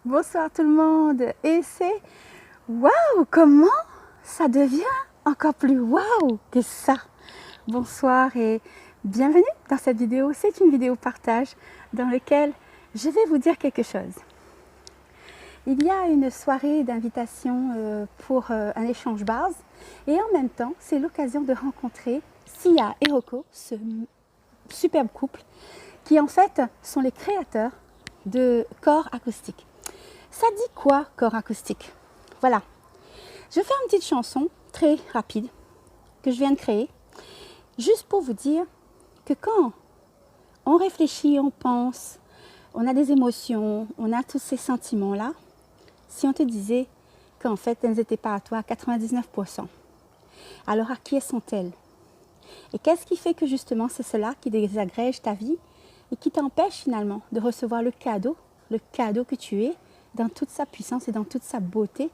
Bonsoir tout le monde. Et c'est waouh, comment ça devient encore plus waouh que ça. Bonsoir et bienvenue dans cette vidéo. C'est une vidéo partage dans laquelle je vais vous dire quelque chose. Il y a une soirée d'invitation pour un échange base et en même temps, c'est l'occasion de rencontrer Sia et Rocco, ce superbe couple qui en fait sont les créateurs de corps acoustique. Ça dit quoi, corps acoustique? Voilà, je vais faire une petite chanson très rapide que je viens de créer, juste pour vous dire que quand on réfléchit, on pense, on a des émotions, on a tous ces sentiments-là, si on te disait qu'en fait, elles n'étaient pas à toi à 99%, alors à qui sont-elles? Et qu'est-ce qui fait que justement c'est cela qui désagrège ta vie et qui t'empêche finalement de recevoir le cadeau que tu es dans toute sa puissance et dans toute sa beauté,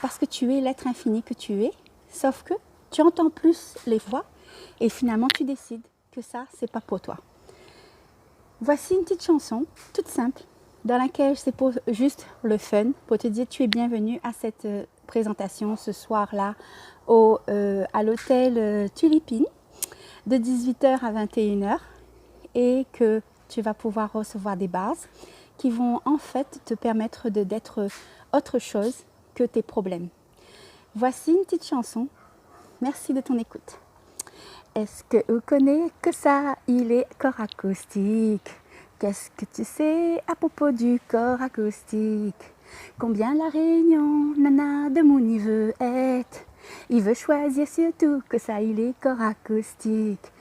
parce que tu es l'être infini que tu es, sauf que tu entends plus les voix et finalement tu décides que ça, c'est pas pour toi. Voici une petite chanson toute simple dans laquelle c'est pour juste le fun, pour te dire tu es bienvenue à cette présentation ce soir-là à l'hôtel Tulipine de 18h à 21h et que tu vas pouvoir recevoir des bases qui vont en fait te permettre d'être autre chose que tes problèmes. Voici une petite chanson. Merci de ton écoute. Est-ce que vous connaissez que ça, il est corps acoustique? Qu'est-ce que tu sais à propos du corps acoustique? Combien la réunion, nana de mon il veut être? Il veut choisir surtout que ça, il est corps acoustique.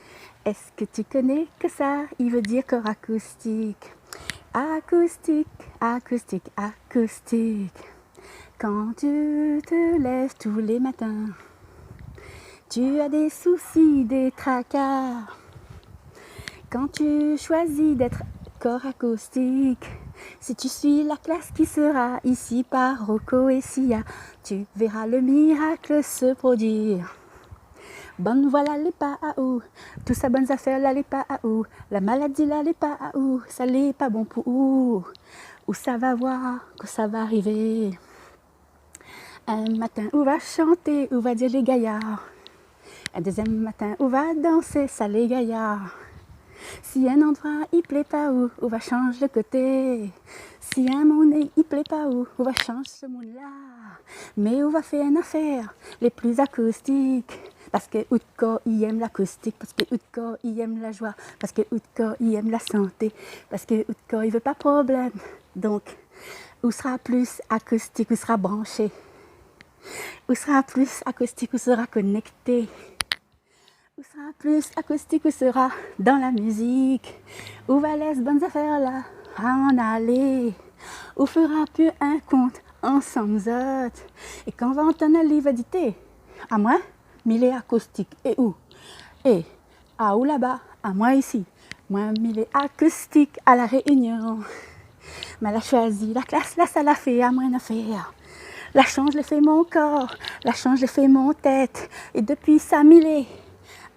Est-ce que tu connais que ça, il veut dire corps acoustique? Acoustique, acoustique, acoustique. Quand tu te lèves tous les matins, tu as des soucis, des tracas. Quand tu choisis d'être corps acoustique, si tu suis la classe qui sera ici par Rocco et Sia, tu verras le miracle se produire. Bonne voilà les pas à où, tout ça bonnes affaires là les pas à où, la maladie là les pas à où, ça l'est pas bon pour où ça va voir que ça va arriver. Un matin où va chanter, où va dire les gaillards, un deuxième matin où va danser ça les gaillards. Si un endroit il plaît pas où va changer de côté. Si un monde il plaît pas où va changer ce monde là. Mais où va faire une affaire les plus acoustiques. Parce que Outco il aime l'acoustique, parce que Outco il aime la joie, parce que Outco il aime la santé, parce que Outco il veut pas de problème. Donc où sera plus acoustique, où sera branché, où sera plus acoustique, où sera connecté. Où sera plus acoustique, où sera dans la musique, où va les bonnes affaires là à en aller, où fera plus un compte ensemble autres. Et quand on va entendre un livre édité, à moi, mille acoustique, et où? Et à où là-bas? À moi ici, moi mille acoustique à la Réunion. Mais elle a choisi la classe, là ça l'a fait à moi une affaire. La change le fait mon corps, la change le fait mon tête, et depuis ça mille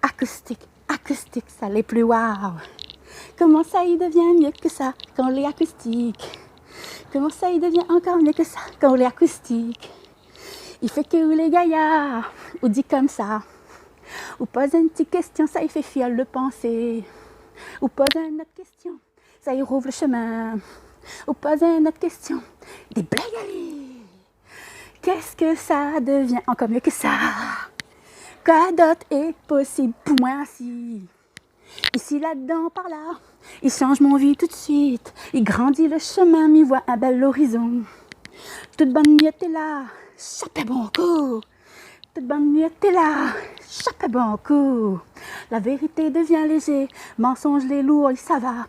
acoustique, acoustique, ça l'est plus waouh. Comment ça il devient mieux que ça quand on est acoustique? Comment ça il devient encore mieux que ça quand on est acoustique? Il fait que les gaillards, ou dit comme ça, ou pose une petite question, ça il fait fier le penser. Ou pose une autre question, ça il rouvre le chemin. Ou pose une autre question, des blagues. Qu'est-ce que ça devient encore mieux que ça? Quoi d'autre est possible pour moi ainsi? Ici, là-dedans, par là, il change mon vie tout de suite. Il grandit le chemin, m'y voit un bel horizon. Toute bonne nuit est là, chape bon coup. Toute bonne nuit est là, chape bon coup. La vérité devient léger, mensonge les lourds, il ça va,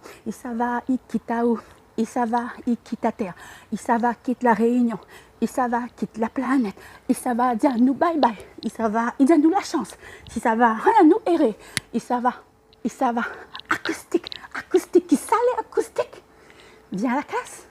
il quitte à où? Il ça va, il quitte la terre, il ça va, quitte la Réunion, il ça va, quitte la planète, il ça va, dire nous bye bye, il ça va, il donne nous la chance, si ça va, rien nous errer, il ça va, acoustique, acoustique, qui salé acoustique, viens à la classe.